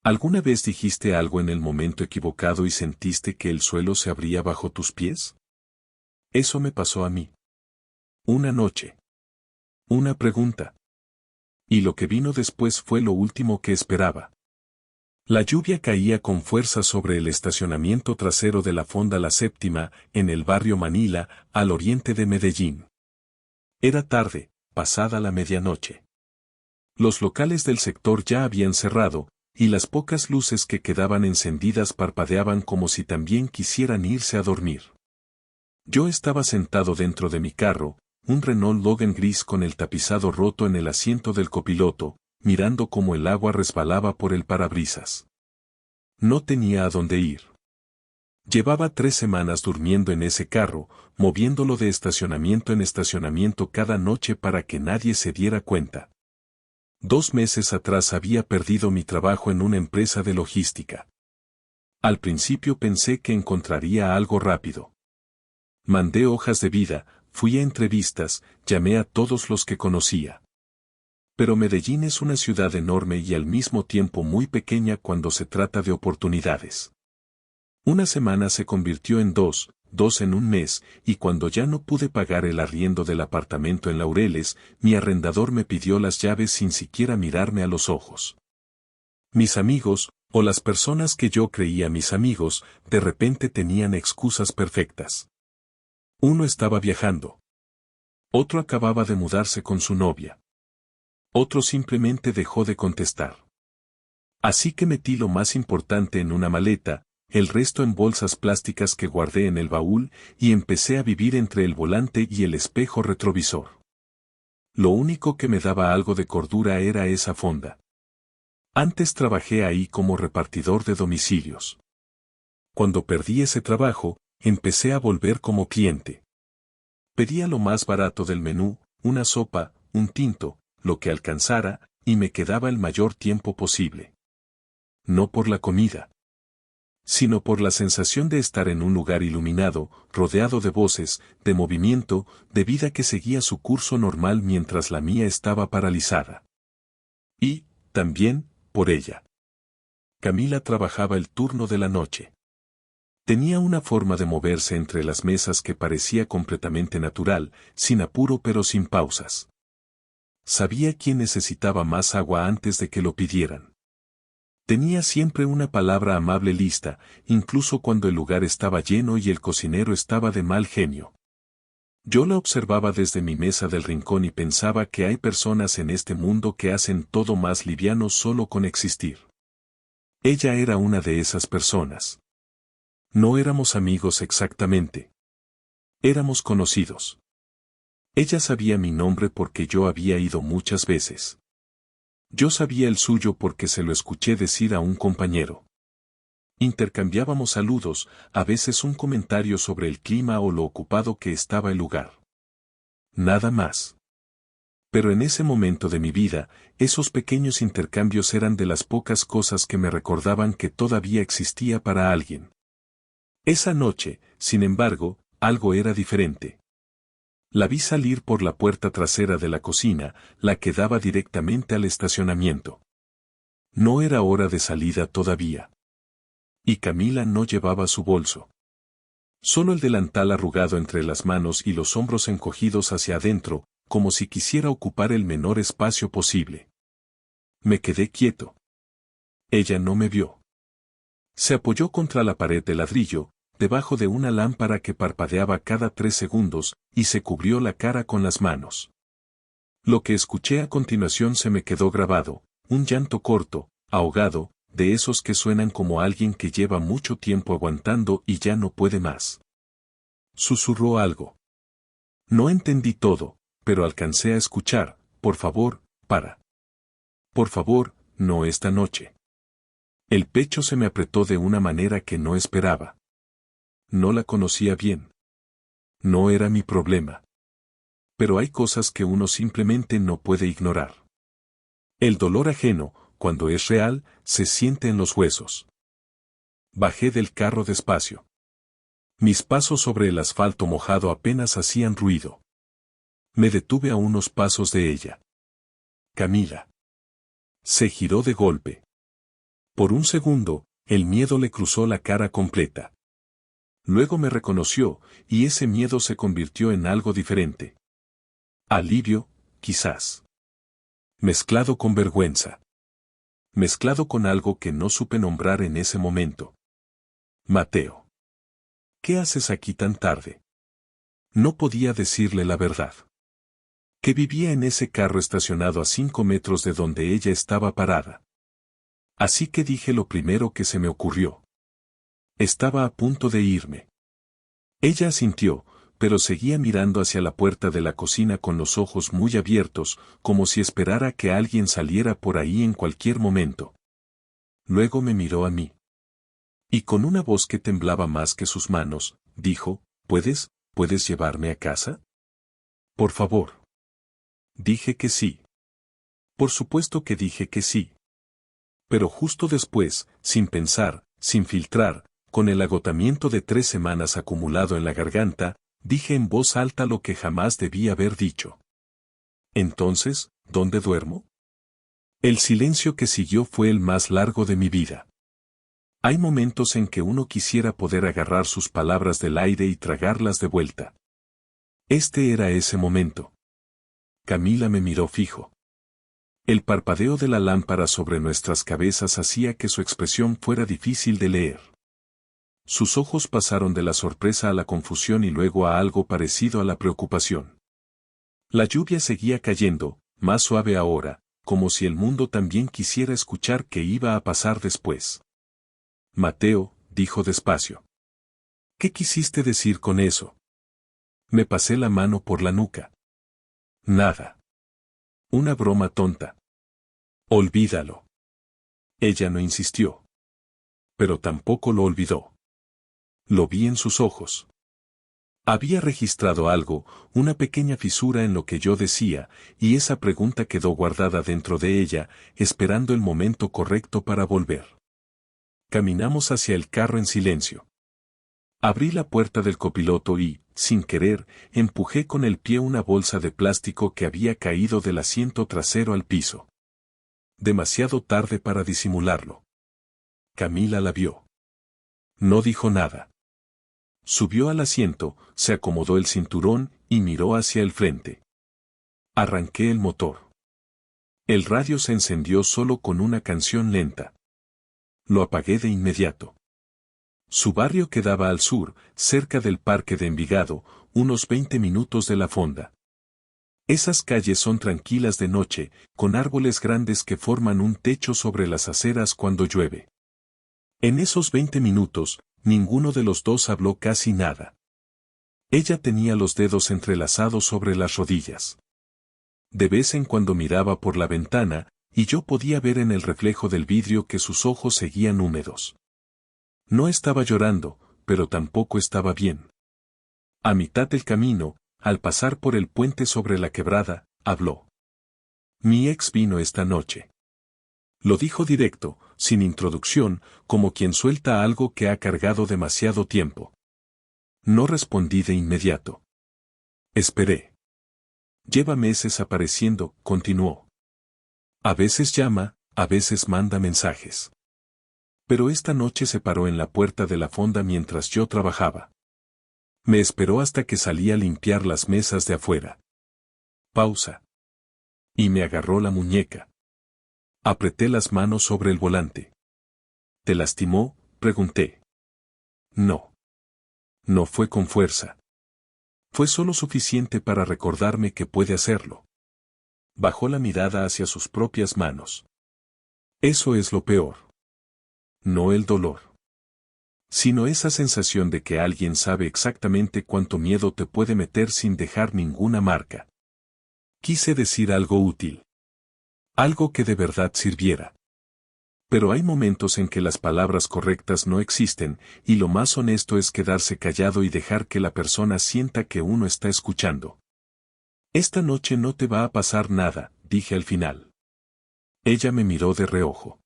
¿Alguna vez dijiste algo en el momento equivocado y sentiste que el suelo se abría bajo tus pies? Eso me pasó a mí. Una noche. Una pregunta. Y lo que vino después fue lo último que esperaba. La lluvia caía con fuerza sobre el estacionamiento trasero de la Fonda La Séptima, en el barrio Manila, al oriente de Medellín. Era tarde, pasada la medianoche. Los locales del sector ya habían cerrado, y las pocas luces que quedaban encendidas parpadeaban como si también quisieran irse a dormir. Yo estaba sentado dentro de mi carro, un Renault Logan gris con el tapizado roto en el asiento del copiloto, mirando cómo el agua resbalaba por el parabrisas. No tenía a dónde ir. Llevaba 3 semanas durmiendo en ese carro, moviéndolo de estacionamiento en estacionamiento cada noche para que nadie se diera cuenta. 2 meses atrás había perdido mi trabajo en una empresa de logística. Al principio pensé que encontraría algo rápido. Mandé hojas de vida, fui a entrevistas, llamé a todos los que conocía. Pero Medellín es una ciudad enorme y al mismo tiempo muy pequeña cuando se trata de oportunidades. Una semana se convirtió en 2 en un mes, y cuando ya no pude pagar el arriendo del apartamento en Laureles, mi arrendador me pidió las llaves sin siquiera mirarme a los ojos. Mis amigos, o las personas que yo creía mis amigos, de repente tenían excusas perfectas. Uno estaba viajando. Otro acababa de mudarse con su novia. Otro simplemente dejó de contestar. Así que metí lo más importante en una maleta, el resto en bolsas plásticas que guardé en el baúl, y empecé a vivir entre el volante y el espejo retrovisor. Lo único que me daba algo de cordura era esa fonda. Antes trabajé ahí como repartidor de domicilios. Cuando perdí ese trabajo, empecé a volver como cliente. Pedía lo más barato del menú, una sopa, un tinto, lo que alcanzara, y me quedaba el mayor tiempo posible. No por la comida, sino por la sensación de estar en un lugar iluminado, rodeado de voces, de movimiento, de vida que seguía su curso normal mientras la mía estaba paralizada. Y, también, por ella. Camila trabajaba el turno de la noche. Tenía una forma de moverse entre las mesas que parecía completamente natural, sin apuro pero sin pausas. Sabía quién necesitaba más agua antes de que lo pidieran. Tenía siempre una palabra amable lista, incluso cuando el lugar estaba lleno y el cocinero estaba de mal genio. Yo la observaba desde mi mesa del rincón y pensaba que hay personas en este mundo que hacen todo más liviano solo con existir. Ella era una de esas personas. No éramos amigos exactamente. Éramos conocidos. Ella sabía mi nombre porque yo había ido muchas veces. Yo sabía el suyo porque se lo escuché decir a un compañero. Intercambiábamos saludos, a veces un comentario sobre el clima o lo ocupado que estaba el lugar. Nada más. Pero en ese momento de mi vida, esos pequeños intercambios eran de las pocas cosas que me recordaban que todavía existía para alguien. Esa noche, sin embargo, algo era diferente. La vi salir por la puerta trasera de la cocina, la que daba directamente al estacionamiento. No era hora de salida todavía. Y Camila no llevaba su bolso. Solo el delantal arrugado entre las manos y los hombros encogidos hacia adentro, como si quisiera ocupar el menor espacio posible. Me quedé quieto. Ella no me vio. Se apoyó contra la pared de ladrillo, debajo de una lámpara que parpadeaba cada 3 segundos, y se cubrió la cara con las manos. Lo que escuché a continuación se me quedó grabado, un llanto corto, ahogado, de esos que suenan como alguien que lleva mucho tiempo aguantando y ya no puede más. Susurró algo. No entendí todo, pero alcancé a escuchar: por favor, para. Por favor, no esta noche. El pecho se me apretó de una manera que no esperaba. No la conocía bien. No era mi problema. Pero hay cosas que uno simplemente no puede ignorar. El dolor ajeno, cuando es real, se siente en los huesos. Bajé del carro despacio. Mis pasos sobre el asfalto mojado apenas hacían ruido. Me detuve a unos pasos de ella. Camila. Se giró de golpe. Por un segundo, el miedo le cruzó la cara completa. Luego me reconoció, y ese miedo se convirtió en algo diferente. Alivio, quizás. Mezclado con vergüenza. Mezclado con algo que no supe nombrar en ese momento. Mateo. ¿Qué haces aquí tan tarde? No podía decirle la verdad. Que vivía en ese carro estacionado a 5 metros de donde ella estaba parada. Así que dije lo primero que se me ocurrió. Estaba a punto de irme. Ella asintió, pero seguía mirando hacia la puerta de la cocina con los ojos muy abiertos, como si esperara que alguien saliera por ahí en cualquier momento. Luego me miró a mí. Y con una voz que temblaba más que sus manos, dijo, ¿puedes llevarme a casa? Por favor. Dije que sí. Por supuesto que dije que sí. Pero justo después, sin pensar, sin filtrar, con el agotamiento de 3 semanas acumulado en la garganta, dije en voz alta lo que jamás debí haber dicho. Entonces, ¿dónde duermo? El silencio que siguió fue el más largo de mi vida. Hay momentos en que uno quisiera poder agarrar sus palabras del aire y tragarlas de vuelta. Este era ese momento. Camila me miró fijo. El parpadeo de la lámpara sobre nuestras cabezas hacía que su expresión fuera difícil de leer. Sus ojos pasaron de la sorpresa a la confusión y luego a algo parecido a la preocupación. La lluvia seguía cayendo, más suave ahora, como si el mundo también quisiera escuchar qué iba a pasar después. Mateo, dijo despacio. ¿Qué quisiste decir con eso? Me pasé la mano por la nuca. Nada. Una broma tonta. Olvídalo. Ella no insistió. Pero tampoco lo olvidó. Lo vi en sus ojos. Había registrado algo, una pequeña fisura en lo que yo decía, y esa pregunta quedó guardada dentro de ella, esperando el momento correcto para volver. Caminamos hacia el carro en silencio. Abrí la puerta del copiloto y, sin querer, empujé con el pie una bolsa de plástico que había caído del asiento trasero al piso. Demasiado tarde para disimularlo. Camila la vio. No dijo nada. Subió al asiento, se acomodó el cinturón y miró hacia el frente. Arranqué el motor. El radio se encendió solo con una canción lenta. Lo apagué de inmediato. Su barrio quedaba al sur, cerca del parque de Envigado, unos 20 minutos de la fonda. Esas calles son tranquilas de noche, con árboles grandes que forman un techo sobre las aceras cuando llueve. En esos 20 minutos, ninguno de los dos habló casi nada. Ella tenía los dedos entrelazados sobre las rodillas. De vez en cuando miraba por la ventana, y yo podía ver en el reflejo del vidrio que sus ojos seguían húmedos. No estaba llorando, pero tampoco estaba bien. A mitad del camino, al pasar por el puente sobre la quebrada, habló. Mi ex vino esta noche. Lo dijo directo, sin introducción, como quien suelta algo que ha cargado demasiado tiempo. No respondí de inmediato. Esperé. Lleva meses apareciendo, continuó. A veces llama, a veces manda mensajes. Pero esta noche se paró en la puerta de la fonda mientras yo trabajaba. Me esperó hasta que salí a limpiar las mesas de afuera. Pausa. Y me agarró la muñeca. Apreté las manos sobre el volante. ¿Te lastimó?, pregunté. No. No fue con fuerza. Fue solo suficiente para recordarme que puede hacerlo. Bajó la mirada hacia sus propias manos. Eso es lo peor. No el dolor. Sino esa sensación de que alguien sabe exactamente cuánto miedo te puede meter sin dejar ninguna marca. Quise decir algo útil. Algo que de verdad sirviera. Pero hay momentos en que las palabras correctas no existen, y lo más honesto es quedarse callado y dejar que la persona sienta que uno está escuchando. Esta noche no te va a pasar nada, dije al final. Ella me miró de reojo.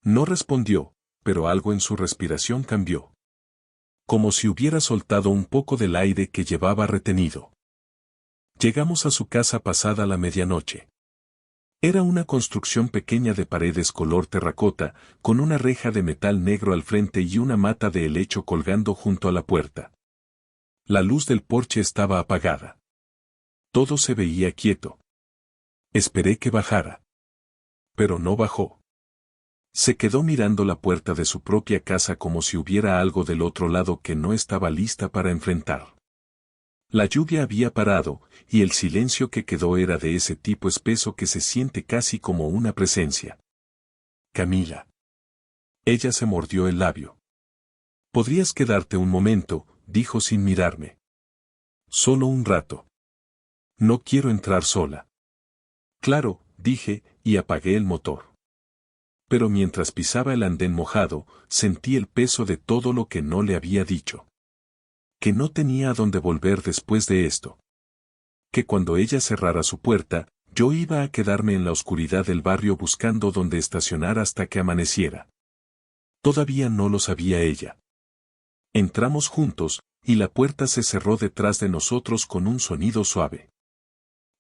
No respondió, pero algo en su respiración cambió. Como si hubiera soltado un poco del aire que llevaba retenido. Llegamos a su casa pasada la medianoche. Era una construcción pequeña de paredes color terracota, con una reja de metal negro al frente y una mata de helecho colgando junto a la puerta. La luz del porche estaba apagada. Todo se veía quieto. Esperé que bajara. Pero no bajó. Se quedó mirando la puerta de su propia casa como si hubiera algo del otro lado que no estaba lista para enfrentar. La lluvia había parado, y el silencio que quedó era de ese tipo espeso que se siente casi como una presencia. Camila. Ella se mordió el labio. «Podrías quedarte un momento», dijo sin mirarme. «Solo un rato. No quiero entrar sola». «Claro», dije, y apagué el motor. Pero mientras pisaba el andén mojado, sentí el peso de todo lo que no le había dicho. Que no tenía a dónde volver después de esto. Que cuando ella cerrara su puerta, yo iba a quedarme en la oscuridad del barrio buscando dónde estacionar hasta que amaneciera. Todavía no lo sabía ella. Entramos juntos, y la puerta se cerró detrás de nosotros con un sonido suave.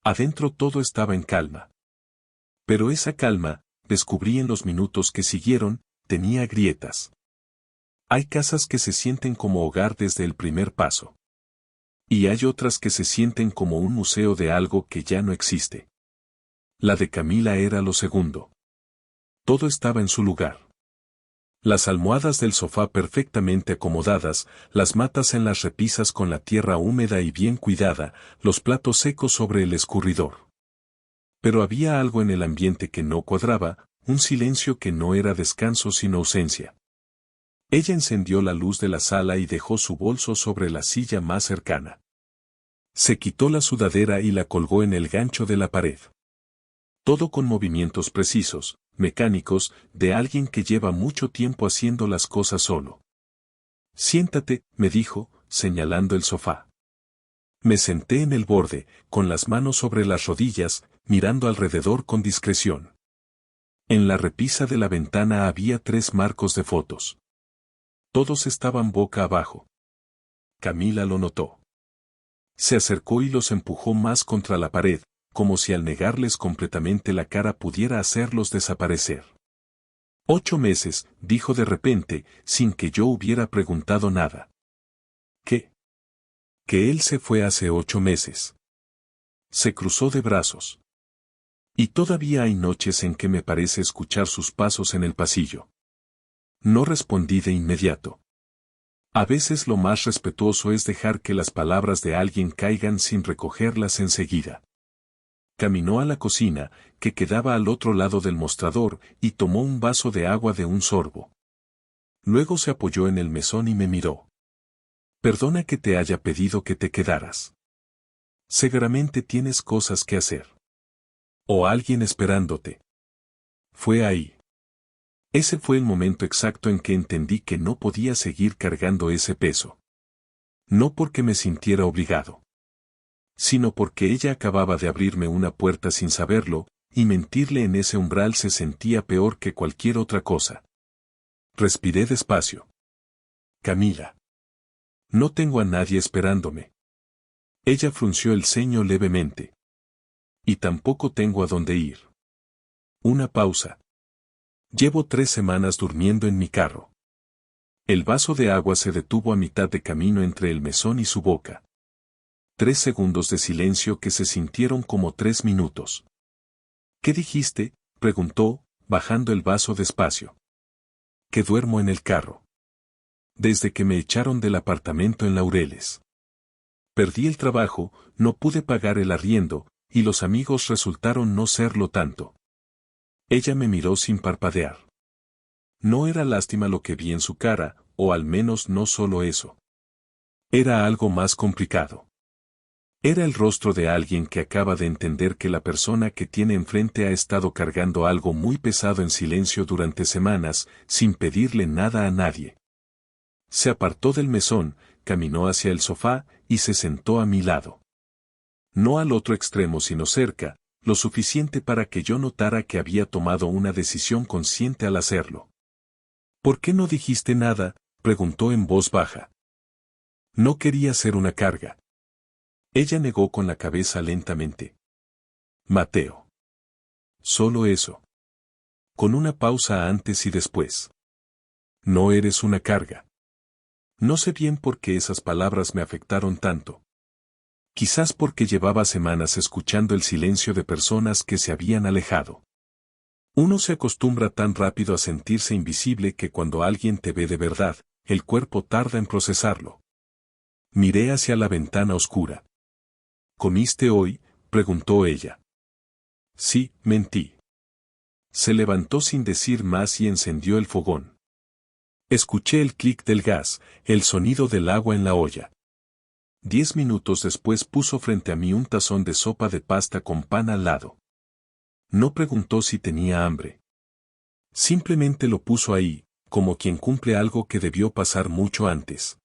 Adentro todo estaba en calma. Pero esa calma, descubrí en los minutos que siguieron, tenía grietas. Hay casas que se sienten como hogar desde el primer paso. Y hay otras que se sienten como un museo de algo que ya no existe. La de Camila era lo segundo. Todo estaba en su lugar. Las almohadas del sofá perfectamente acomodadas, las matas en las repisas con la tierra húmeda y bien cuidada, los platos secos sobre el escurridor. Pero había algo en el ambiente que no cuadraba, un silencio que no era descanso sino ausencia. Ella encendió la luz de la sala y dejó su bolso sobre la silla más cercana. Se quitó la sudadera y la colgó en el gancho de la pared. Todo con movimientos precisos, mecánicos, de alguien que lleva mucho tiempo haciendo las cosas solo. «Siéntate», me dijo, señalando el sofá. Me senté en el borde, con las manos sobre las rodillas, mirando alrededor con discreción. En la repisa de la ventana había 3 marcos de fotos. Todos estaban boca abajo. Camila lo notó. Se acercó y los empujó más contra la pared, como si al negarles completamente la cara pudiera hacerlos desaparecer. 8 meses, dijo de repente, sin que yo hubiera preguntado nada. ¿Qué? Que él se fue hace 8 meses. Se cruzó de brazos. Y todavía hay noches en que me parece escuchar sus pasos en el pasillo. No respondí de inmediato. A veces lo más respetuoso es dejar que las palabras de alguien caigan sin recogerlas enseguida. Caminó a la cocina, que quedaba al otro lado del mostrador, y tomó un vaso de agua de un sorbo. Luego se apoyó en el mesón y me miró. «Perdona que te haya pedido que te quedaras. Seguramente tienes cosas que hacer. O alguien esperándote». Fue ahí. Ese fue el momento exacto en que entendí que no podía seguir cargando ese peso. No porque me sintiera obligado, sino porque ella acababa de abrirme una puerta sin saberlo, y mentirle en ese umbral se sentía peor que cualquier otra cosa. Respiré despacio. «Camila. No tengo a nadie esperándome». Ella frunció el ceño levemente. «Y tampoco tengo a dónde ir». Una pausa. «Llevo 3 semanas durmiendo en mi carro». El vaso de agua se detuvo a mitad de camino entre el mesón y su boca. 3 segundos de silencio que se sintieron como 3 minutos. «¿Qué dijiste?», preguntó, bajando el vaso despacio. «Que duermo en el carro. Desde que me echaron del apartamento en Laureles. Perdí el trabajo, no pude pagar el arriendo, y los amigos resultaron no serlo tanto». Ella me miró sin parpadear. No era lástima lo que vi en su cara, o al menos no solo eso. Era algo más complicado. Era el rostro de alguien que acaba de entender que la persona que tiene enfrente ha estado cargando algo muy pesado en silencio durante semanas, sin pedirle nada a nadie. Se apartó del mesón, caminó hacia el sofá, y se sentó a mi lado. No al otro extremo sino cerca, lo suficiente para que yo notara que había tomado una decisión consciente al hacerlo. «¿Por qué no dijiste nada?», preguntó en voz baja. «No quería ser una carga». Ella negó con la cabeza lentamente. «Mateo. Solo eso. Con una pausa antes y después. No eres una carga. No sé bien por qué esas palabras me afectaron tanto. Quizás porque llevaba semanas escuchando el silencio de personas que se habían alejado. Uno se acostumbra tan rápido a sentirse invisible que cuando alguien te ve de verdad, el cuerpo tarda en procesarlo. Miré hacia la ventana oscura. ¿Comiste hoy?, preguntó ella. Sí, mentí. Se levantó sin decir más y encendió el fogón. Escuché el clic del gas, el sonido del agua en la olla. 10 minutos después puso frente a mí un tazón de sopa de pasta con pan al lado. No preguntó si tenía hambre. Simplemente lo puso ahí, como quien cumple algo que debió pasar mucho antes.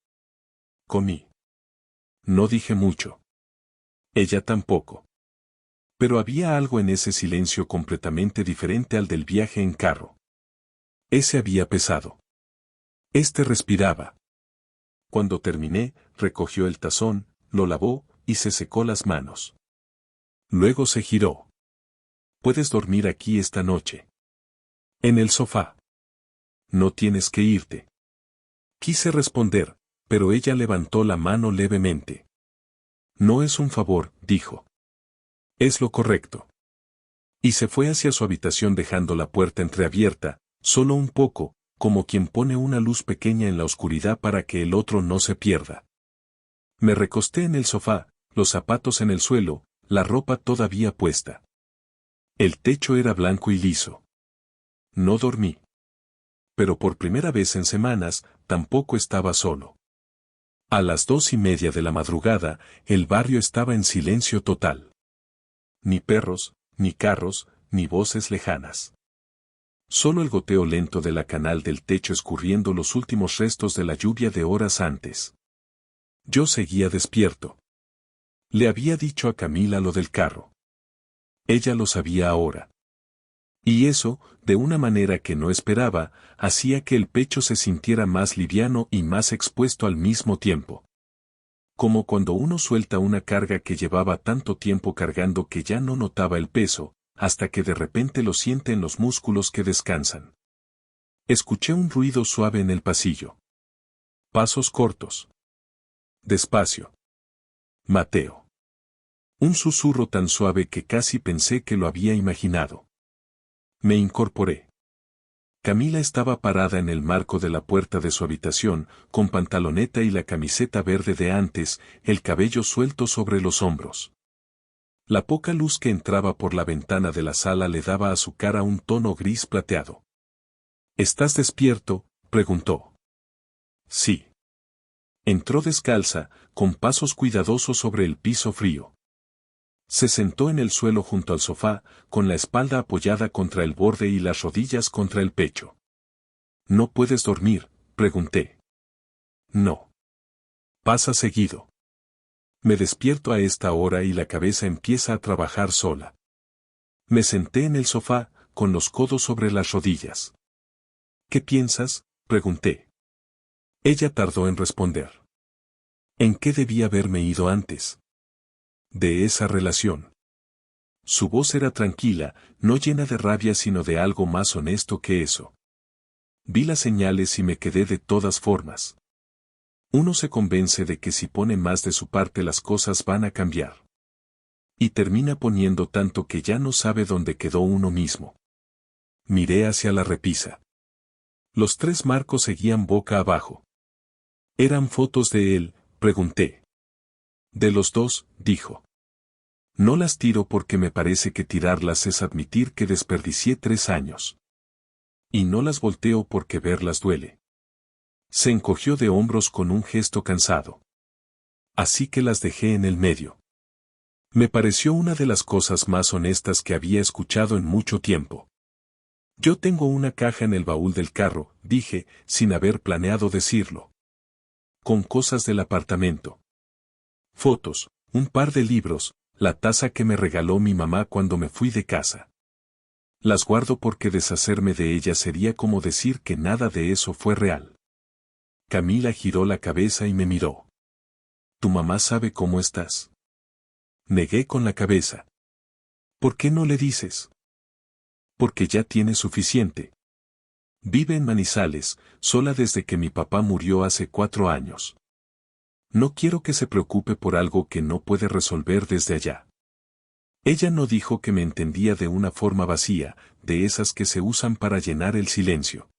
Comí. No dije mucho. Ella tampoco. Pero había algo en ese silencio completamente diferente al del viaje en carro. Ese había pesado. Este respiraba. Cuando terminé, recogió el tazón, lo lavó y se secó las manos. Luego se giró. Puedes dormir aquí esta noche. En el sofá. No tienes que irte. Quise responder, pero ella levantó la mano levemente. No es un favor, dijo. Es lo correcto. Y se fue hacia su habitación dejando la puerta entreabierta, solo un poco, como quien pone una luz pequeña en la oscuridad para que el otro no se pierda. Me recosté en el sofá, los zapatos en el suelo, la ropa todavía puesta. El techo era blanco y liso. No dormí. Pero por primera vez en semanas, tampoco estaba solo. A las 2:30 de la madrugada, el barrio estaba en silencio total. Ni perros, ni carros, ni voces lejanas. Solo el goteo lento de la canal del techo escurriendo los últimos restos de la lluvia de horas antes. Yo seguía despierto. Le había dicho a Camila lo del carro. Ella lo sabía ahora. Y eso, de una manera que no esperaba, hacía que el pecho se sintiera más liviano y más expuesto al mismo tiempo. Como cuando uno suelta una carga que llevaba tanto tiempo cargando que ya no notaba el peso, hasta que de repente lo siente en los músculos que descansan. Escuché un ruido suave en el pasillo. Pasos cortos. Despacio. Mateo. Un susurro tan suave que casi pensé que lo había imaginado. Me incorporé. Camila estaba parada en el marco de la puerta de su habitación, con pantaloneta y la camiseta verde de antes, el cabello suelto sobre los hombros. La poca luz que entraba por la ventana de la sala le daba a su cara un tono gris plateado. ¿Estás despierto?, preguntó. Sí. Entró descalza, con pasos cuidadosos sobre el piso frío. Se sentó en el suelo junto al sofá, con la espalda apoyada contra el borde y las rodillas contra el pecho. ¿No puedes dormir?, pregunté. No. Pasa seguido. Me despierto a esta hora y la cabeza empieza a trabajar sola. Me senté en el sofá, con los codos sobre las rodillas. ¿Qué piensas?, pregunté. Ella tardó en responder. ¿En qué debía haberme ido antes? De esa relación. Su voz era tranquila, no llena de rabia sino de algo más honesto que eso. Vi las señales y me quedé de todas formas. Uno se convence de que si pone más de su parte las cosas van a cambiar. Y termina poniendo tanto que ya no sabe dónde quedó uno mismo. Miré hacia la repisa. Los 3 marcos seguían boca abajo. ¿Eran fotos de él?, pregunté. De los 2, dijo. No las tiro porque me parece que tirarlas es admitir que desperdicié 3 años. Y no las volteo porque verlas duele. Se encogió de hombros con un gesto cansado. Así que las dejé en el medio. Me pareció una de las cosas más honestas que había escuchado en mucho tiempo. Yo tengo una caja en el baúl del carro, dije, sin haber planeado decirlo. Con cosas del apartamento. Fotos, un par de libros, la taza que me regaló mi mamá cuando me fui de casa. Las guardo porque deshacerme de ellas sería como decir que nada de eso fue real. Camila giró la cabeza y me miró. ¿Tu mamá sabe cómo estás? Negué con la cabeza. ¿Por qué no le dices? Porque ya tiene suficiente. Vive en Manizales, sola desde que mi papá murió hace 4 años. No quiero que se preocupe por algo que no puede resolver desde allá. Ella no dijo que me entendía de una forma vacía, de esas que se usan para llenar el silencio.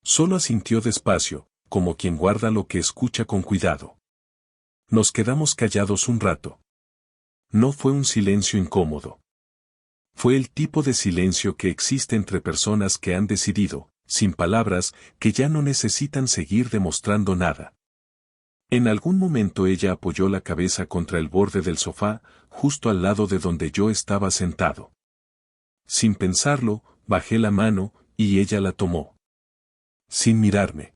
Solo asintió despacio, como quien guarda lo que escucha con cuidado. Nos quedamos callados un rato. No fue un silencio incómodo. Fue el tipo de silencio que existe entre personas que han decidido, sin palabras, que ya no necesitan seguir demostrando nada. En algún momento ella apoyó la cabeza contra el borde del sofá, justo al lado de donde yo estaba sentado. Sin pensarlo, bajé la mano, y ella la tomó. Sin mirarme.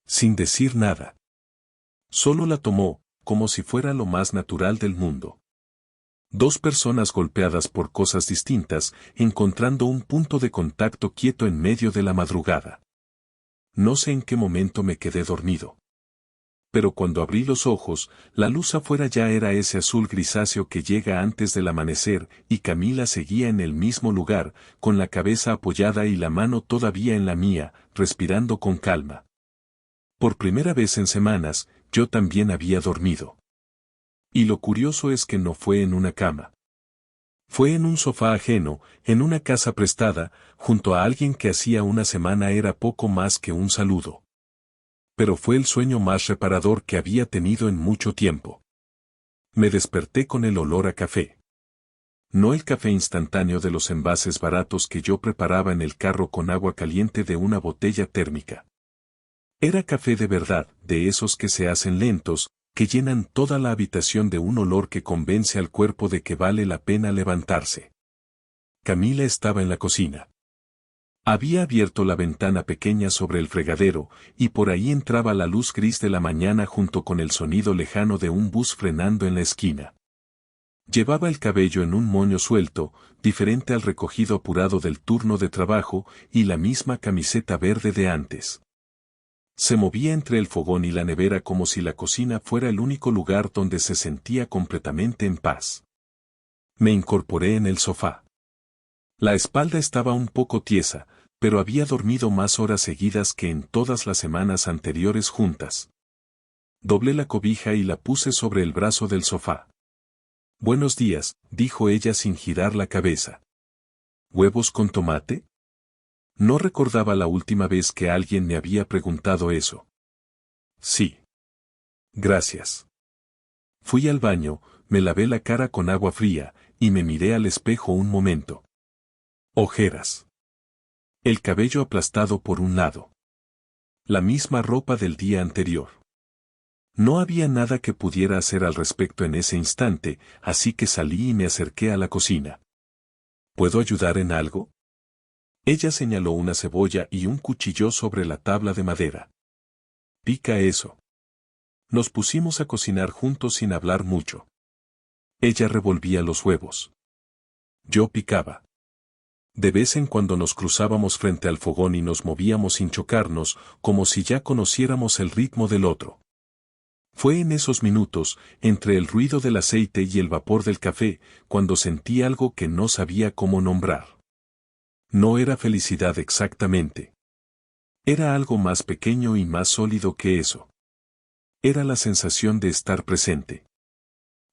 Sin decir nada. Solo la tomó, como si fuera lo más natural del mundo. Dos personas golpeadas por cosas distintas, encontrando un punto de contacto quieto en medio de la madrugada. No sé en qué momento me quedé dormido. Pero cuando abrí los ojos, la luz afuera ya era ese azul grisáceo que llega antes del amanecer, y Camila seguía en el mismo lugar, con la cabeza apoyada y la mano todavía en la mía, respirando con calma. Por primera vez en semanas, yo también había dormido. Y lo curioso es que no fue en una cama. Fue en un sofá ajeno, en una casa prestada, junto a alguien que hacía una semana era poco más que un saludo. Pero fue el sueño más reparador que había tenido en mucho tiempo. Me desperté con el olor a café. No el café instantáneo de los envases baratos que yo preparaba en el carro con agua caliente de una botella térmica. Era café de verdad, de esos que se hacen lentos, que llenan toda la habitación de un olor que convence al cuerpo de que vale la pena levantarse. Camila estaba en la cocina. Había abierto la ventana pequeña sobre el fregadero, y por ahí entraba la luz gris de la mañana junto con el sonido lejano de un bus frenando en la esquina. Llevaba el cabello en un moño suelto, diferente al recogido apurado del turno de trabajo, y la misma camiseta verde de antes. Se movía entre el fogón y la nevera como si la cocina fuera el único lugar donde se sentía completamente en paz. Me incorporé en el sofá. La espalda estaba un poco tiesa, pero había dormido más horas seguidas que en todas las semanas anteriores juntas. Doblé la cobija y la puse sobre el brazo del sofá. Buenos días, dijo ella sin girar la cabeza. ¿Huevos con tomate? No recordaba la última vez que alguien me había preguntado eso. Sí. Gracias. Fui al baño, me lavé la cara con agua fría, y me miré al espejo un momento. Ojeras. El cabello aplastado por un lado. La misma ropa del día anterior. No había nada que pudiera hacer al respecto en ese instante, así que salí y me acerqué a la cocina. ¿Puedo ayudar en algo? Ella señaló una cebolla y un cuchillo sobre la tabla de madera. Pica eso. Nos pusimos a cocinar juntos sin hablar mucho. Ella revolvía los huevos. Yo picaba. De vez en cuando nos cruzábamos frente al fogón y nos movíamos sin chocarnos, como si ya conociéramos el ritmo del otro. Fue en esos minutos, entre el ruido del aceite y el vapor del café, cuando sentí algo que no sabía cómo nombrar. No era felicidad exactamente. Era algo más pequeño y más sólido que eso. Era la sensación de estar presente.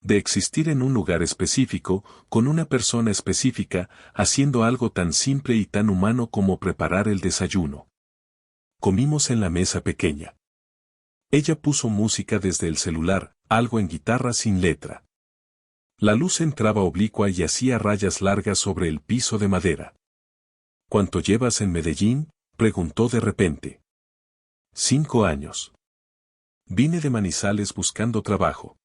De existir en un lugar específico, con una persona específica, haciendo algo tan simple y tan humano como preparar el desayuno. Comimos en la mesa pequeña. Ella puso música desde el celular, algo en guitarra sin letra. La luz entraba oblicua y hacía rayas largas sobre el piso de madera. ¿Cuánto llevas en Medellín?, preguntó de repente. 5 años. Vine de Manizales buscando trabajo.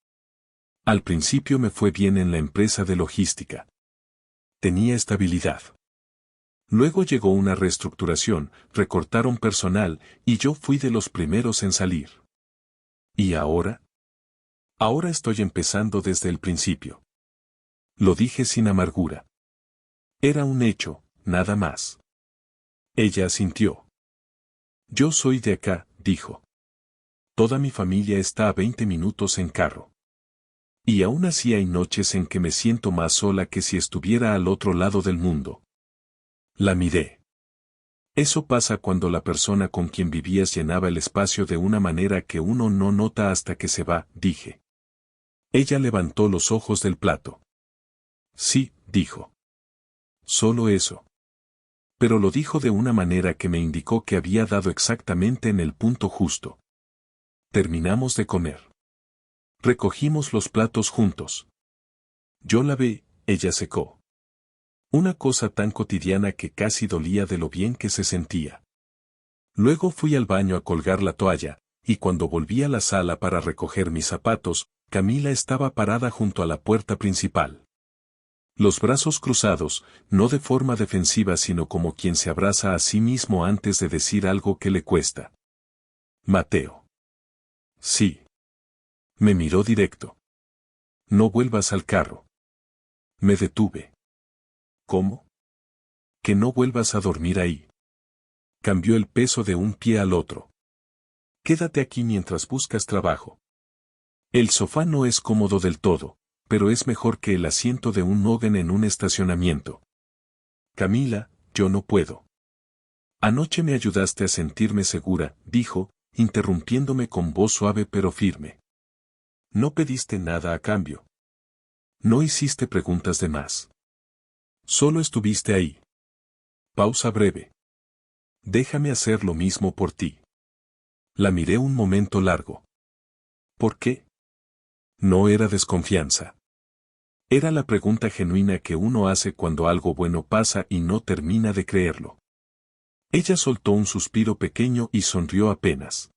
Al principio me fue bien en la empresa de logística. Tenía estabilidad. Luego llegó una reestructuración, recortaron personal, y yo fui de los primeros en salir. ¿Y ahora? Ahora estoy empezando desde el principio. Lo dije sin amargura. Era un hecho, nada más. Ella asintió. Yo soy de acá, dijo. Toda mi familia está a 20 minutos en carro. Y aún así hay noches en que me siento más sola que si estuviera al otro lado del mundo. La miré. Eso pasa cuando la persona con quien vivías llenaba el espacio de una manera que uno no nota hasta que se va, dije. Ella levantó los ojos del plato. Sí, dijo. Solo eso. Pero lo dijo de una manera que me indicó que había dado exactamente en el punto justo. Terminamos de comer. Recogimos los platos juntos. Yo lavé, ella secó. Una cosa tan cotidiana que casi dolía de lo bien que se sentía. Luego fui al baño a colgar la toalla, y cuando volví a la sala para recoger mis zapatos, Camila estaba parada junto a la puerta principal. Los brazos cruzados, no de forma defensiva sino como quien se abraza a sí mismo antes de decir algo que le cuesta. Mateo. Sí. Me miró directo. No vuelvas al carro. Me detuve. ¿Cómo? Que no vuelvas a dormir ahí. Cambió el peso de un pie al otro. Quédate aquí mientras buscas trabajo. El sofá no es cómodo del todo, pero es mejor que el asiento de un Logan en un estacionamiento. Camila, yo no puedo. Anoche me ayudaste a sentirme segura, dijo, interrumpiéndome con voz suave pero firme. No pediste nada a cambio. No hiciste preguntas de más. Solo estuviste ahí. Pausa breve. Déjame hacer lo mismo por ti. La miré un momento largo. ¿Por qué? No era desconfianza. Era la pregunta genuina que uno hace cuando algo bueno pasa y no termina de creerlo. Ella soltó un suspiro pequeño y sonrió apenas.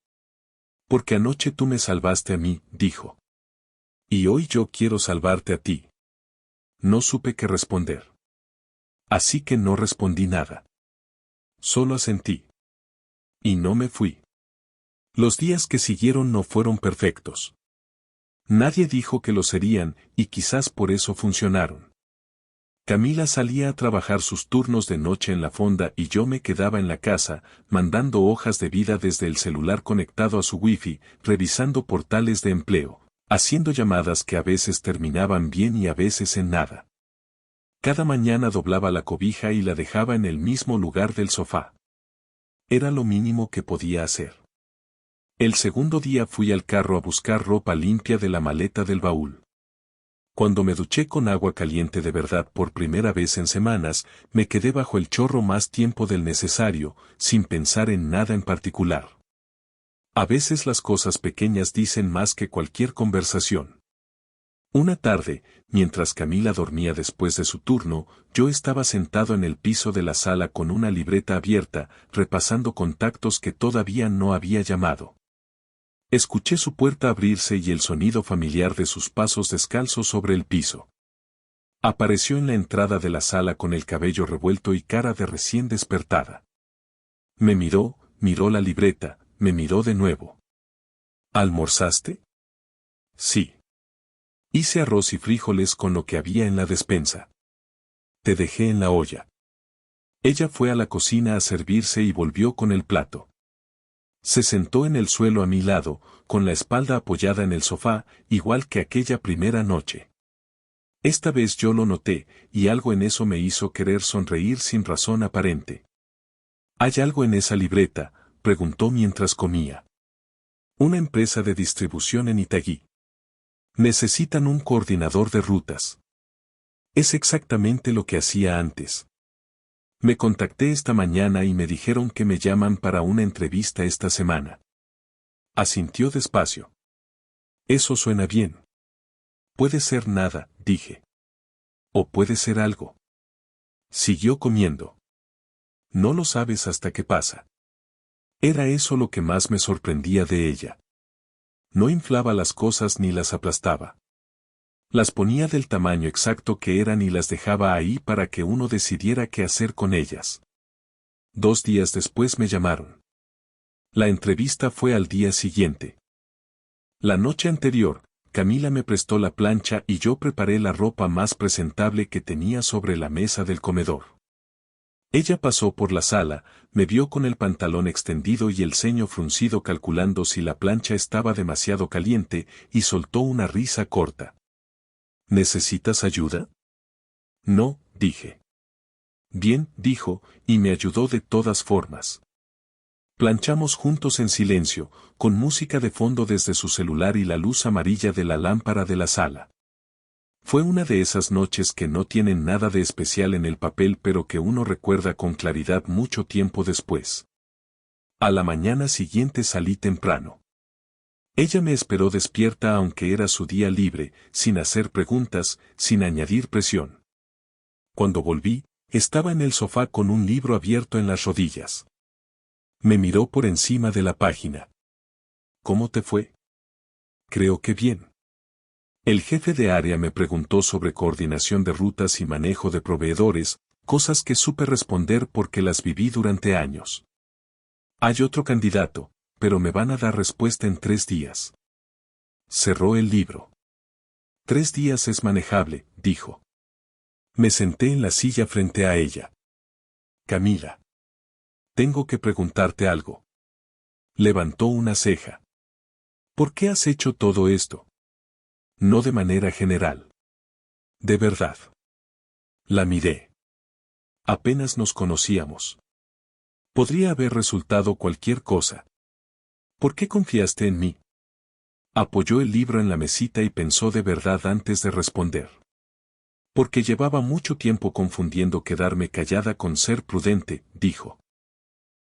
Porque anoche tú me salvaste a mí, dijo. Y hoy yo quiero salvarte a ti. No supe qué responder. Así que no respondí nada. Solo asentí. Y no me fui. Los días que siguieron no fueron perfectos. Nadie dijo que lo serían, y quizás por eso funcionaron. Camila salía a trabajar sus turnos de noche en la fonda y yo me quedaba en la casa, mandando hojas de vida desde el celular conectado a su wifi, revisando portales de empleo, haciendo llamadas que a veces terminaban bien y a veces en nada. Cada mañana doblaba la cobija y la dejaba en el mismo lugar del sofá. Era lo mínimo que podía hacer. El segundo día fui al carro a buscar ropa limpia de la maleta del baúl. Cuando me duché con agua caliente de verdad por primera vez en semanas, me quedé bajo el chorro más tiempo del necesario, sin pensar en nada en particular. A veces las cosas pequeñas dicen más que cualquier conversación. Una tarde, mientras Camila dormía después de su turno, yo estaba sentado en el piso de la sala con una libreta abierta, repasando contactos que todavía no había llamado. Escuché su puerta abrirse y el sonido familiar de sus pasos descalzos sobre el piso. Apareció en la entrada de la sala con el cabello revuelto y cara de recién despertada. Me miró, miró la libreta, me miró de nuevo. ¿Almorzaste? Sí. Hice arroz y frijoles con lo que había en la despensa. Te dejé en la olla. Ella fue a la cocina a servirse y volvió con el plato. Se sentó en el suelo a mi lado, con la espalda apoyada en el sofá, igual que aquella primera noche. Esta vez yo lo noté, y algo en eso me hizo querer sonreír sin razón aparente. ¿Hay algo en esa libreta?, preguntó mientras comía. Una empresa de distribución en Itagüí. Necesitan un coordinador de rutas. Es exactamente lo que hacía antes. Me contacté esta mañana y me dijeron que me llaman para una entrevista esta semana. Asintió despacio. Eso suena bien. Puede ser nada, dije. O puede ser algo. Siguió comiendo. No lo sabes hasta qué pasa. Era eso lo que más me sorprendía de ella. No inflaba las cosas ni las aplastaba. Las ponía del tamaño exacto que eran y las dejaba ahí para que uno decidiera qué hacer con ellas. 2 días después me llamaron. La entrevista fue al día siguiente. La noche anterior, Camila me prestó la plancha y yo preparé la ropa más presentable que tenía sobre la mesa del comedor. Ella pasó por la sala, me vio con el pantalón extendido y el ceño fruncido calculando si la plancha estaba demasiado caliente, y soltó una risa corta. ¿Necesitas ayuda? No, dije. Bien, dijo, y me ayudó de todas formas. Planchamos juntos en silencio, con música de fondo desde su celular y la luz amarilla de la lámpara de la sala. Fue una de esas noches que no tienen nada de especial en el papel pero que uno recuerda con claridad mucho tiempo después. A la mañana siguiente salí temprano. Ella me esperó despierta aunque era su día libre, sin hacer preguntas, sin añadir presión. Cuando volví, estaba en el sofá con un libro abierto en las rodillas. Me miró por encima de la página. ¿Cómo te fue? Creo que bien. El jefe de área me preguntó sobre coordinación de rutas y manejo de proveedores, cosas que supe responder porque las viví durante años. Hay otro candidato, pero me van a dar respuesta en 3 días. Cerró el libro. 3 días es manejable, dijo. Me senté en la silla frente a ella. Camila. Tengo que preguntarte algo. Levantó una ceja. ¿Por qué has hecho todo esto? No de manera general. De verdad. La miré. Apenas nos conocíamos. Podría haber resultado cualquier cosa. ¿Por qué confiaste en mí? Apoyó el libro en la mesita y pensó de verdad antes de responder. Porque llevaba mucho tiempo confundiendo quedarme callada con ser prudente, dijo.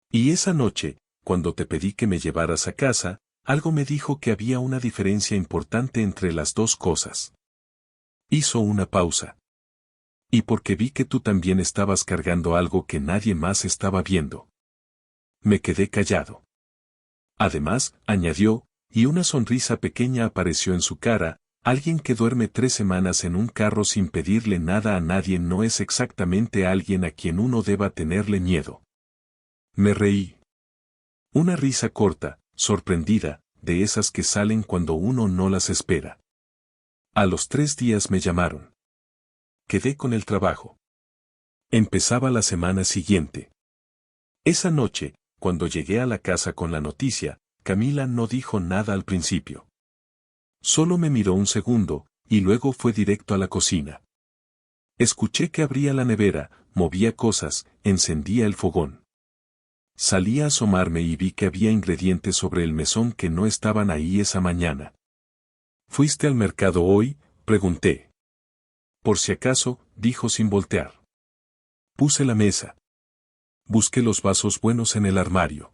Y esa noche, cuando te pedí que me llevaras a casa, algo me dijo que había una diferencia importante entre las dos cosas. Hizo una pausa. Y porque vi que tú también estabas cargando algo que nadie más estaba viendo. Me quedé callado. Además, añadió, y una sonrisa pequeña apareció en su cara, alguien que duerme 3 semanas en un carro sin pedirle nada a nadie no es exactamente alguien a quien uno deba tenerle miedo. Me reí. Una risa corta, sorprendida, de esas que salen cuando uno no las espera. A los 3 días me llamaron. Quedé con el trabajo. Empezaba la semana siguiente. Esa noche, cuando llegué a la casa con la noticia, Camila no dijo nada al principio. Solo me miró un segundo, y luego fue directo a la cocina. Escuché que abría la nevera, movía cosas, encendía el fogón. Salí a asomarme y vi que había ingredientes sobre el mesón que no estaban ahí esa mañana. ¿Fuiste al mercado hoy?, pregunté. Por si acaso, dijo sin voltear. Puse la mesa. Busqué los vasos buenos en el armario.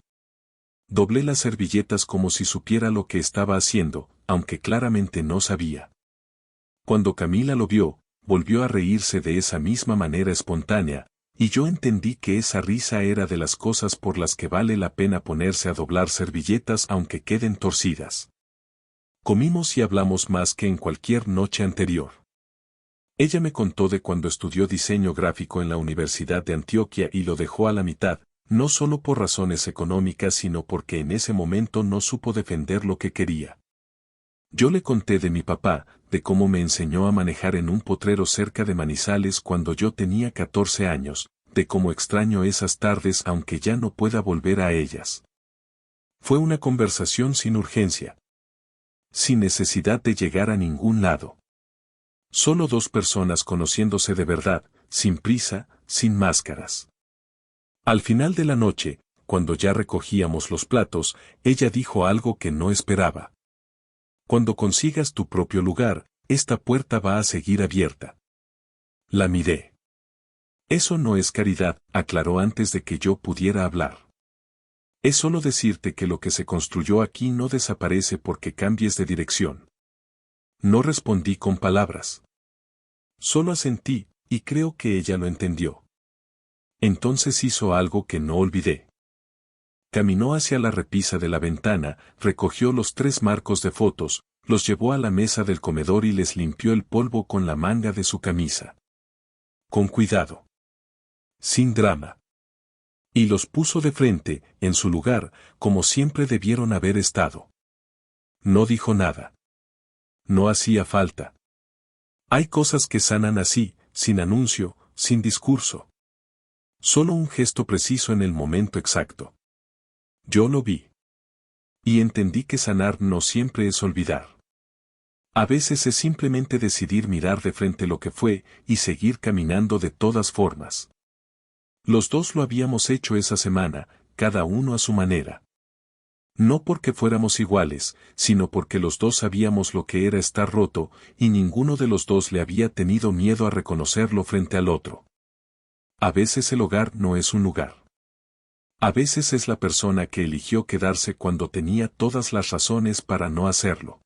Doblé las servilletas como si supiera lo que estaba haciendo, aunque claramente no sabía. Cuando Camila lo vio, volvió a reírse de esa misma manera espontánea, y yo entendí que esa risa era de las cosas por las que vale la pena ponerse a doblar servilletas aunque queden torcidas. Comimos y hablamos más que en cualquier noche anterior. Ella me contó de cuando estudió diseño gráfico en la Universidad de Antioquia y lo dejó a la mitad, no solo por razones económicas sino porque en ese momento no supo defender lo que quería. Yo le conté de mi papá, de cómo me enseñó a manejar en un potrero cerca de Manizales cuando yo tenía 14 años, de cómo extraño esas tardes aunque ya no pueda volver a ellas. Fue una conversación sin urgencia. Sin necesidad de llegar a ningún lado. Solo 2 personas conociéndose de verdad, sin prisa, sin máscaras. Al final de la noche, cuando ya recogíamos los platos, ella dijo algo que no esperaba. Cuando consigas tu propio lugar, esta puerta va a seguir abierta. La miré. Eso no es caridad, aclaró antes de que yo pudiera hablar. Es solo decirte que lo que se construyó aquí no desaparece porque cambies de dirección. No respondí con palabras. Solo asentí, y creo que ella lo entendió. Entonces hizo algo que no olvidé. Caminó hacia la repisa de la ventana, recogió los 3 marcos de fotos, los llevó a la mesa del comedor y les limpió el polvo con la manga de su camisa. Con cuidado. Sin drama. Y los puso de frente, en su lugar, como siempre debieron haber estado. No dijo nada. No hacía falta. Hay cosas que sanan así, sin anuncio, sin discurso. Solo un gesto preciso en el momento exacto. Yo lo vi. Y entendí que sanar no siempre es olvidar. A veces es simplemente decidir mirar de frente lo que fue y seguir caminando de todas formas. Los dos lo habíamos hecho esa semana, cada uno a su manera. No porque fuéramos iguales, sino porque los dos sabíamos lo que era estar roto, y ninguno de los dos le había tenido miedo a reconocerlo frente al otro. A veces el hogar no es un lugar. A veces es la persona que eligió quedarse cuando tenía todas las razones para no hacerlo.